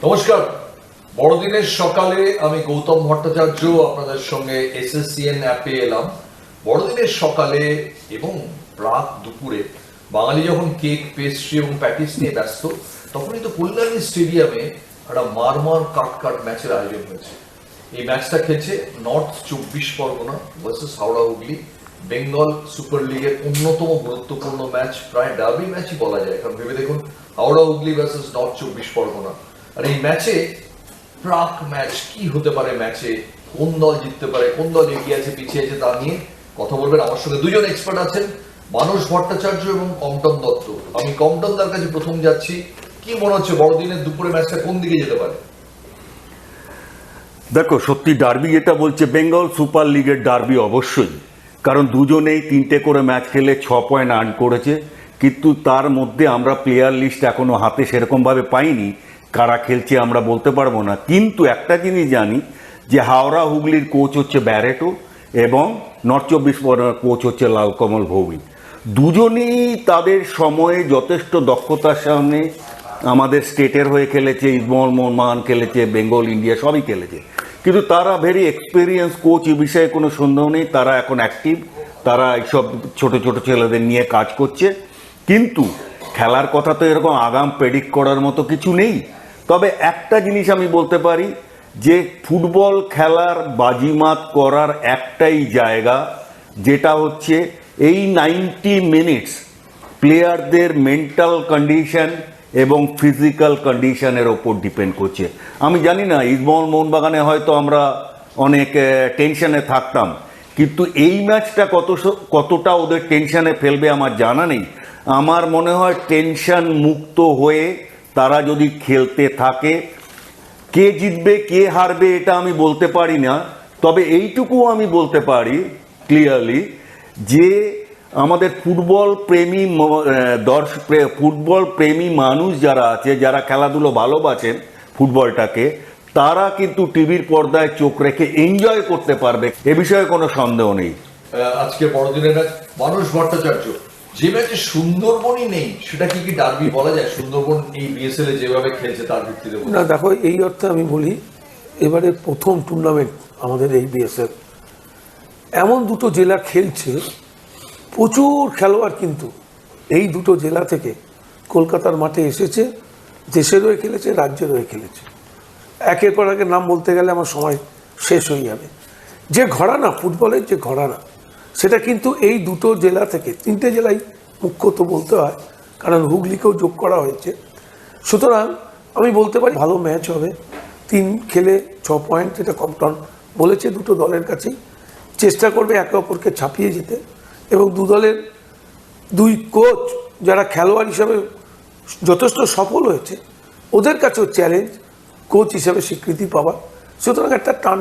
নমস্কার। বড়দিনের সকালে আমি গৌতম ভট্টাচার্য আপনাদের সঙ্গে এসএসসিএন অ্যাপে এলাম। বড়দিনের সকালে এবং রাত দুপুরে বাঙালি যখন কেক, পেস্ট্রি এবং প্যাটিস নিয়ে ব্যস্ত, তখনই তো কল্যাণী স্টেডিয়ামে একটা মারমার কাট ম্যাচের আয়োজন হয়েছে। এই ম্যাচটা খেলছে north 24 Pargana versus Howrah Hooghly, Bengal super লিগের অন্যতম গুরুত্বপূর্ণ ম্যাচ, প্রায় ডার্বি ম্যাচই বলা যায়। কারণ ভেবে দেখুন, হাওড়া হুগলি ভার্সেস নর্থ 24 পরগনা। আর এই ম্যাচে প্রাক ম্যাচ কি হতে পারে, ম্যাচে কোন দল জিততে পারে, কোন দল এগিয়ে আছে পিছিয়ে আছে, তা নিয়ে কথা বলবেন আমার সঙ্গে দুজন এক্সপার্ট আছেন, মানস ভট্টাচার্য এবং কমটন দত্ত। আমি কমটন দার কাছে প্রথম যাচ্ছি। কি মনে হচ্ছে বড়দিনের দুপুরে ম্যাচটা কোন দিকে যেতে পারে? দেখো, সত্যি ডার্বি যেটা বলছে, বেঙ্গল সুপার লিগের ডার্বি অবশ্যই, কারণ দুজনেই 3টে করে ম্যাচ খেলে 6 পয়েন্ট আর্ন করেছে। কিন্তু তার মধ্যে আমরা প্লেয়ার লিস্ট এখনো হাতে সেরকমভাবে পাইনি, কারা খেলছে আমরা বলতে পারবো না। কিন্তু একটা জিনিস জানি যে হাওড়া হুগলির কোচ হচ্ছে ব্যারেটো এবং নর্থ 24 পরগনার কোচ হচ্ছে লালকমল ভৌমিক। দুজনেই তাদের সময়ে যথেষ্ট দক্ষতার সামনে আমাদের স্টেটের হয়ে খেলেছে, ইস্টবেঙ্গল মোহনবাগান খেলেছে, বেঙ্গল ইন্ডিয়া সবই খেলেছে। কিন্তু তারা ভেরি এক্সপিরিয়েন্স কোচ, এই বিষয়ে কোনো সন্দেহ নেই। তারা এখন অ্যাক্টিভ, তারা এইসব ছোট ছোট ছেলেদের নিয়ে কাজ করছে। কিন্তু খেলার কথা তো এরকম আগাম প্রেডিক্ট করার মতো কিছু নেই। তবে একটা জিনিস আমি বলতে পারি যে ফুটবল খেলার বাজিমাত করার একটাই জায়গা, যেটা হচ্ছে এই 90 মিনিটস প্লেয়ারদের মেন্টাল কন্ডিশন এবং ফিজিক্যাল কন্ডিশনের ওপর ডিপেন্ড করছে। আমি জানি না, ইস্টবেঙ্গল মোহনবাগানে হয়তো আমরা অনেক টেনশনে থাকতাম, কিন্তু এই ম্যাচটা কতটা ওদের টেনশনে ফেলবে আমার জানা নেই। আমার মনে হয় টেনশন মুক্ত হয়ে তারা যদি খেলতে থাকে, কে জিতবে কে হারবে এটা আমি বলতে পারি না। তবে এইটুকু আমি বলতে পারি ক্লিয়ারলি যে আমাদের ফুটবল প্রেমী মানুষ যারা আছে, যারা খেলাধুলো ভালোবাসেন ফুটবলটাকে, তারা কিন্তু টিভির পর্দায় চোখ রেখে এনজয় করতে পারবে, এ বিষয়ে কোনো সন্দেহ নেই। আজকে বড়দিনের ম্যাচ। মানস ভট্টাচার্য, যে ম্যাচে সুন্দরবনই নেই সেটা কি ডার্বি বলা যায়? সুন্দরবন এই বিএসএল এ যেভাবে খেলছে তার ভিত্তিতে না, দেখো, এই অর্থে আমি বলি, এবারে প্রথম টুর্নামেন্ট আমাদের এই বিএসএল, এমন দুটো জেলা খেলছে, প্রচুর খেলোয়াড় কিন্তু এই দুটো জেলা থেকে কলকাতার মাঠে এসেছে, দেশের হয়ে খেলেছে, রাজ্যের হয়ে খেলেছে। একের পর একের নাম বলতে গেলে আমার সময় শেষ হয়ে যাবে। যে ঘরানা, ফুটবলের যে ঘরানা, সেটা কিন্তু এই দুটো জেলা থেকে, 3টে জেলাই মুখ্যত বলতে হয়, কারণ হুগলিকেও যোগ করা হয়েছে। সুতরাং আমি বলতে পারি ভালো ম্যাচ হবে। 3 খেলে 6 পয়েন্ট, যেটা কমটন বলেছে, দুটো দলের কাছেই চেষ্টা করবে একে অপরকে ছাপিয়ে যেতে। এবং দু দলের দুই কোচ যারা খেলোয়াড় হিসাবে যথেষ্ট সফল হয়েছে, ওদের কাছেও চ্যালেঞ্জ কোচ হিসাবে স্বীকৃতি পাওয়া। সুতরাং একটা টান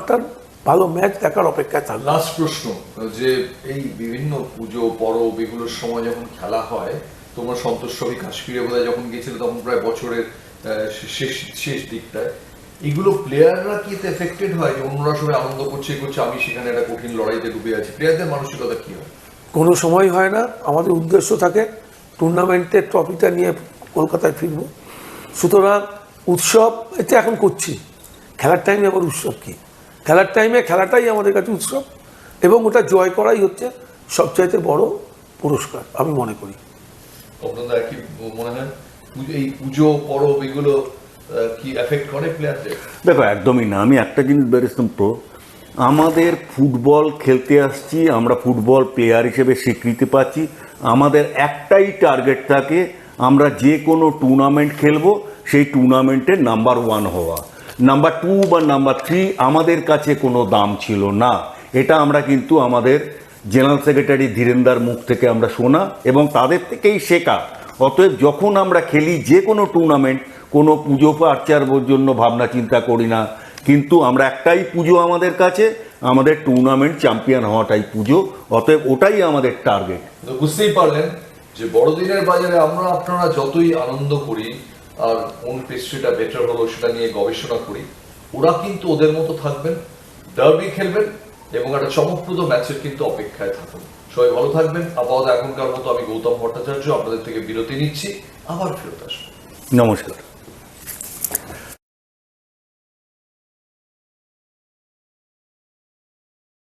ভালো ম্যাচ দেখার অপেক্ষায় থাকবে। লাস্ট প্রশ্ন, যে এই বিভিন্ন পুজো পরব এগুলোর সময় যখন খেলা হয়, তোমরা সন্তোষী কাশ্মীরে বোধহয় যখন গিয়েছিলে, তখন প্রায় বছরের শেষ দিকটায়, এগুলো প্লেয়াররা কি এফেক্টেড হয়? যে অন্যরা সবাই আনন্দ করছে, আমি সেখানে একটা কঠিন লড়াইতে ডুবে আছি, প্লেয়ারদের মানসিকতা কি হয়? কোনো সময় হয় না। আমাদের উদ্দেশ্য থাকে টুর্নামেন্টের ট্রফিটা নিয়ে কলকাতায় ফিরব। সুতরাং উৎসব এতে এখন করছি, খেলার টাইমে আবার উৎসব কি? খেলার টাইমে খেলাটাই আমাদের কাছে উৎসব, এবং ওটা জয় করাই হচ্ছে সবচাইতে বড় পুরস্কার আমি মনে করি। আপনাদের কি মনে হয় এই পুজো পরব এগুলো কি এফেক্ট করে প্লেয়ারদের? দেখো, একদমই না। আমি একটা জিনিস ভেরি সিম্পল, আমাদের ফুটবল খেলতে আসছি, আমরা ফুটবল প্লেয়ার হিসেবে স্বীকৃতি পাচ্ছি। আমাদের একটাই টার্গেট থাকে, আমরা যে কোনো টুর্নামেন্ট খেলবো, সেই টুর্নামেন্টের নাম্বার 1 হওয়া। নাম্বার 2 বা নাম্বার 3 আমাদের কাছে কোনো দাম ছিল না। এটা আমরা কিন্তু আমাদের জেনারেল সেক্রেটারি ধীরেন্দার মুখ থেকে আমরা শোনা এবং তাদের থেকেই শেখা। অতএব যখন আমরা খেলি যে কোনো টুর্নামেন্ট, কোনো পুজো আর্চার জন্য ভাবনা চিন্তা করি না, কিন্তু আমরা একটাই পুজো আমাদের কাছে, আমাদের টুর্নামেন্ট চ্যাম্পিয়ন হওয়াটাই পুজো। অতএব ওটাই আমাদের টার্গেট। বুঝতেই পারলেন যে বড়দিনের বাজারে আমরা আপনারা যতই আনন্দ করি আর কোন পেস্ট্রিটা বেটার হলো সেটা নিয়ে গবেষণা করি, ওরা কিন্তু ওদের মতো থাকবেন, ডার্বি খেলবেন এবং একটা চমকপ্রদ ম্যাচের কিন্তু অপেক্ষায় থাকুন। সবাই ভালো থাকবেন। আপাতত এখনকার মতো আমি গৌতম ভট্টাচার্য আপনাদের থেকে বিরতি নিচ্ছি, আবার ফেরত আসবো। নমস্কার।